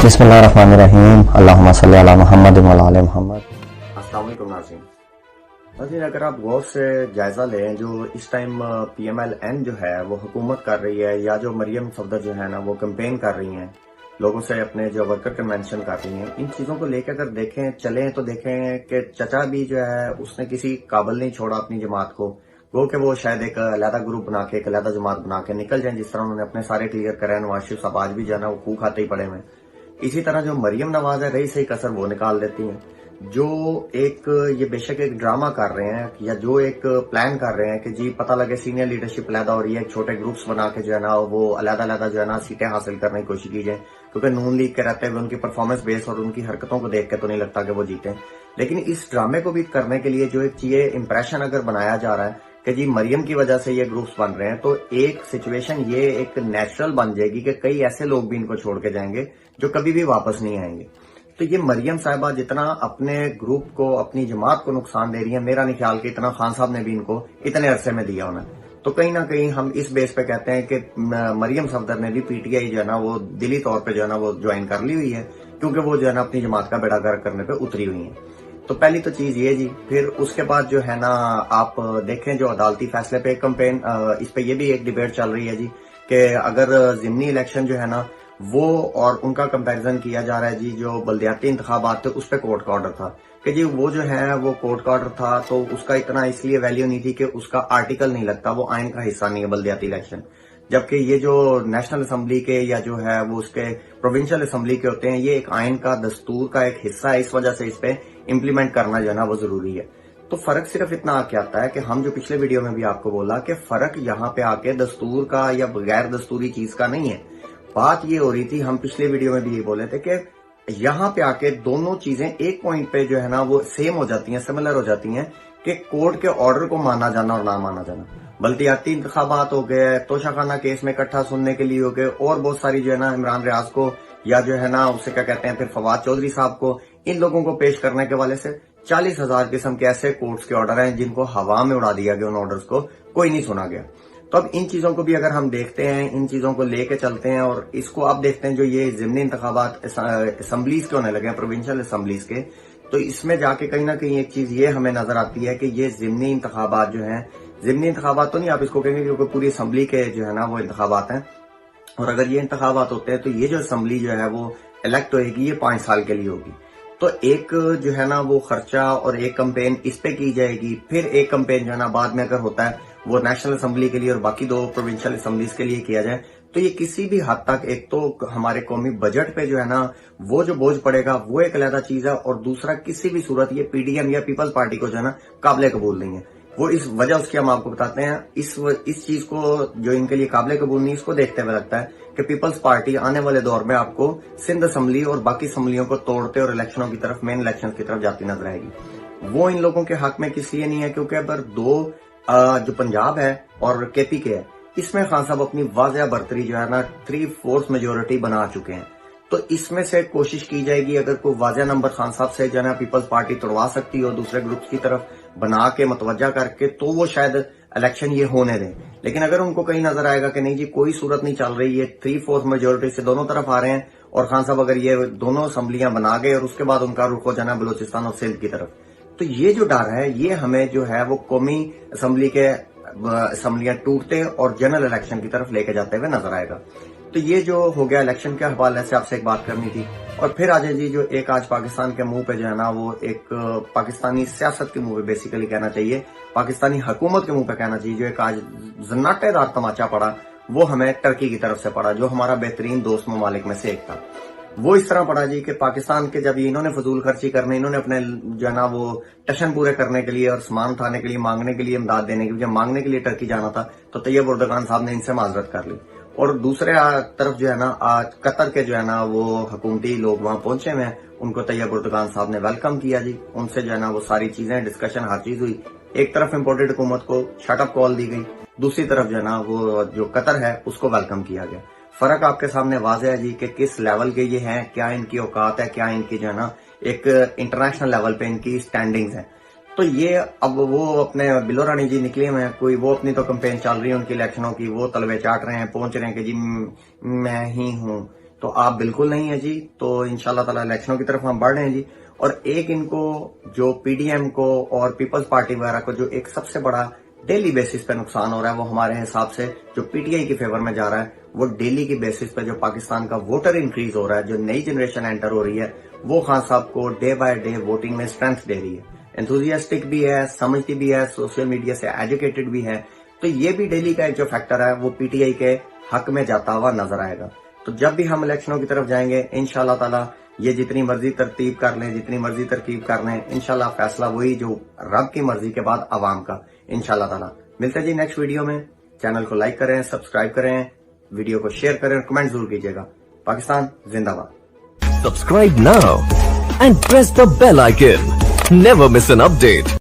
बिस्मिल्लाहिर्रहमानिर्रहीम अल्लाहुम्मा सल्ली अला मुहम्मद व अला आलि मुहम्मद। अस्सलाम वालेकुम नाज़रीन। नाज़रीन, अगर आप गौर से जायजा लें, जो इस टाइम PMLN जो है वो हुकूमत कर रही है, या जो मरियम सफदर जो है ना वो कैंपेन कर रही हैं, लोगों से अपने जो वर्कर कन्वेंशन कर रही हैं, इन चीजों को लेकर अगर देखें चलें तो देखें कि चचा भी जो है उसने किसी काबिल नहीं छोड़ा अपनी जमात को, वो कि वो शायद एक अलहदा ग्रुप बना के, एक अलहदा जमात बना के निकल जाए, जिस तरह उन्होंने अपने सारे क्लियर करे। नवाज शरीफ साहब आज भी जो है ना वो खूह खाते ही पड़े हुए। इसी तरह जो मरियम नवाज है, रही सही कसर वो निकाल देती हैं। जो एक ये बेशक एक ड्रामा कर रहे हैं, या जो एक प्लान कर रहे हैं कि जी पता लगे सीनियर लीडरशिप अलहदा हो रही है, छोटे ग्रुप्स बना के जो है ना वो अलहदा अलहदा जो है ना सीटें हासिल करने की कोशिश की जाए, क्योंकि नून लीग के रहते हुए उनकी परफॉर्मेंस बेस और उनकी हरकतों को देख के तो नहीं लगता कि वो जीते। लेकिन इस ड्रामे को भी करने के लिए जो एक ये इंप्रेशन अगर बनाया जा रहा है कि जी मरियम की वजह से ये ग्रुप्स बन रहे हैं, तो एक सिचुएशन ये एक नेचुरल बन जाएगी कि कई ऐसे लोग भी इनको छोड़ के जाएंगे जो कभी भी वापस नहीं आएंगे। तो ये मरियम साहिबा जितना अपने ग्रुप को, अपनी जमात को नुकसान दे रही है, मेरा नहीं ख्याल कि इतना खान साहब ने भी इनको इतने अरसे में दिया होना। तो कहीं ना कहीं हम इस बेस पे कहते हैं कि मरियम सफदर ने भी PTI जो है ना वो दिली तौर पे जो है ना वो ज्वाइन कर ली हुई है, क्योंकि वो जो है ना अपनी जमात का बेड़ा गर्क करने पे उतरी हुई है। तो पहली तो चीज ये जी। फिर उसके बाद जो है ना आप देखें जो अदालती फैसले पे कैंपेन, इस पे ये भी एक डिबेट चल रही है जी कि अगर जिमनी इलेक्शन जो है ना वो और उनका कंपैरिजन किया जा रहा है जी, जो बल्दियाती इंतखाबात थे उस पे कोर्ट का ऑर्डर था कि जी वो जो है वो कोर्ट का ऑर्डर था, तो उसका इतना इसलिए वैल्यू नहीं थी कि उसका आर्टिकल नहीं लगता, वो आइन का हिस्सा नहीं है बल्दियाती इलेक्शन। जबकि ये जो नेशनल असेंबली के या जो है वो उसके प्रोविंशियल असेंबली के होते हैं, ये एक आइन का, दस्तूर का एक हिस्सा है, इस वजह से इस पे इम्प्लीमेंट करना जो है ना वो जरूरी है। तो फर्क सिर्फ इतना आके आता है कि हम जो पिछले वीडियो में भी आपको बोला कि फर्क यहाँ पे आके दस्तूर का या गैर दस्तूरी चीज का नहीं है। बात ये हो रही थी, हम पिछले वीडियो में भी ये बोले थे कि यहाँ पे आके दोनों चीजें एक पॉइंट पे जो है ना वो सेम हो जाती हैं, सिमिलर हो जाती हैं, कि कोर्ट के ऑर्डर को माना जाना और ना माना जाना। बल्दियाती इंतखाबात हो गए, तोशाखाना केस में इकट्ठा सुनने के लिए हो गए, और बहुत सारी जो है ना इमरान रियाज को या जो है ना उससे क्या कहते हैं फिर फवाद चौधरी साहब को, इन लोगों को पेश करने के वाले से 40,000 किस्म के ऐसे कोर्ट्स के ऑर्डर हैं जिनको हवा में उड़ा दिया गया, उन ऑर्डर्स को कोई नहीं सुना गया। तो अब इन चीजों को भी अगर हम देखते हैं, इन चीजों को लेके चलते हैं, और इसको आप देखते हैं जो ये जिमनी इंतखाबात असेंबलीज के होने लगे हैं, प्रोविंशियल असेंबलीज के, तो इसमें जाके कहीं ना कहीं एक चीज ये हमें नजर आती है कि ये जिमनी इंतखाबात जो हैं, जिमनी इंतखाबात तो नहीं आप इसको कहेंगे क्योंकि पूरी असेंबली के जो है ना वो इंतखाबात हैं, और अगर ये इंतखाबात होते हैं तो ये जो असेंबली जो है वो इलेक्ट होगी, ये 5 साल के लिए होगी। तो एक जो है ना वो खर्चा और एक कैंपेन इस पे की जाएगी, फिर एक कैंपेन जो है ना बाद में अगर होता है वो नेशनल असेंबली के लिए और बाकी 2 प्रोविंशियल असेंबलीज के लिए किया जाए, तो ये किसी भी हद तक एक तो हमारे कौमी बजट पे जो है ना वो जो बोझ पड़ेगा वो एक अलग चीज है, और दूसरा किसी भी सूरत ये PDM या पीपल्स पार्टी को जो है ना काबिल कबूल नहीं है। वो इस वजह उसकी हम आपको बताते हैं, इस चीज को जो इनके लिए काबिल कबूल नहीं, इसको देखते हुए लगता है कि पीपल्स पार्टी आने वाले दौर में आपको सिंध असेंबली और बाकी असेंबलियों को तोड़ते और इलेक्शनों की तरफ, मेन इलेक्शन की तरफ जाती नजर आएगी। वो इन लोगों के हक में किस लिए नहीं है, क्योंकि अगर 2 जो पंजाब है और KP के है, इसमें खान साहब अपनी वाज़ेह बरतरी जो है ना 3/4 मेजोरिटी बना चुके हैं। तो इसमें से कोशिश की जाएगी, अगर कोई वाज़ेह नंबर खान साहब से जो है ना पीपल्स पार्टी तोड़वा सकती हो दूसरे ग्रुप्स की तरफ बना के मतवज्जा करके, तो वो शायद इलेक्शन ये होने दें। लेकिन अगर उनको कहीं नजर आएगा कि नहीं जी कोई सूरत नहीं चल रही है, 3/4 मेजोरिटी से दोनों तरफ आ रहे हैं, और खान साहब अगर ये दोनों असेंबलियां बना गए और उसके बाद उनका रुख हो जाना बलूचिस्तान और सिंध की तरफ, तो ये जो डर है ये हमें जो है वो कौमी असेंबली के असेंबलियां टूटते और जनरल इलेक्शन की तरफ लेके जाते हुए नजर आएगा। तो ये जो हो गया इलेक्शन के हवाले से आपसे एक बात करनी थी। और फिर आज जी जो एक आज पाकिस्तान के मुंह पे जो है ना वो एक पाकिस्तानी सियासत के मुंह पे बेसिकली कहना चाहिए, पाकिस्तानी हुकूमत के मुंह पे कहना चाहिए, जो एक आज जन्नाटेदार तमाचा पड़ा वो हमें टर्की की तरफ से पड़ा, जो हमारा बेहतरीन दोस्त ममालिक में से एक था। वो इस तरह पड़ा जी कि पाकिस्तान के जब इन्होंने फजूल खर्ची करने, इन्होंने अपने जो है ना वो टशन पूरे करने के लिए और सामान उठाने के लिए, मांगने के लिए, इमदाद देने के लिए, जब मांगने के लिए टर्की जाना था तो तैयब उर्दगान साहब ने इनसे माजरत कर ली। और दूसरे तरफ जो है ना आज कतर के जो है ना वो हुकूमती लोग वहां पहुंचे हुए हैं, उनको तैयब उर्दगान साहब ने वेलकम किया जी, उनसे जो है ना वो सारी चीजें डिस्कशन हर चीज हुई। एक तरफ इम्पोर्टेड हुकूमत को शटअप कॉल दी गई, दूसरी तरफ जो है ना वो जो कतर है उसको वेलकम किया गया। फर्क आपके सामने वाज़ेह है जी कि किस लेवल के ये हैं, क्या इनकी औकात है, क्या इनकी जो है ना एक इंटरनेशनल लेवल पे इनकी स्टैंडिंग्स है। तो ये अब वो अपने बिलो रानी जी निकले हुए हैं, कोई वो अपनी तो कैंपेन चल रही है उनकी इलेक्शनों की, वो तलवे चाट रहे हैं, पहुंच रहे हैं कि जी मैं ही हूं। تو آپ بالکل نہیں ہے جی. تو انشاءاللہ تعالی الیکشنوں کی طرف ہم بڑھ رہے ہیں جی. اور ایک ان کو جو پی ڈی ایم کو اور پیپلز پارٹی وغیرہ کو جو ایک سب سے بڑا ڈیلی بیسس پہ نقصان ہو رہا ہے وہ ہمارے حساب سے جو پی ٹی آئی کے فیور میں جا رہا ہے وہ ڈیلی کی بیسس پہ جو پاکستان کا ووٹر انکریز ہو رہا ہے, جو نئی جنریشن انٹر ہو رہی ہے, وہ خان صاحب کو ڈے بائی ڈے ووٹنگ میں اسٹرینتھ دے رہی ہے. انتھوزیاسٹک بھی ہے, سمجھتی بھی ہے, سوشل میڈیا سے ایجوکیٹڈ بھی ہے. تو یہ بھی ڈیلی کا ایک جو فیکٹر ہے وہ پی ٹی آئی کے حق میں جاتا ہوا نظر آئے گا. تو جب بھی ہم الیکشنوں کی طرف جائیں گے انشاءاللہ تعالی یہ جتنی مرضی ترتیب کر لیں, جتنی مرضی ترکیب کر لیں, انشاءاللہ فیصلہ وہی جو رب کی مرضی کے بعد عوام کا انشاءاللہ تعالی. ملتے ہیں جی نیکسٹ ویڈیو میں. چینل کو لائک کریں, سبسکرائب کریں, ویڈیو کو شیئر کریں اور کمنٹ ضرور کیجیے گا. پاکستان زندہ باد. Subscribe now and press the bell icon. Never miss an update.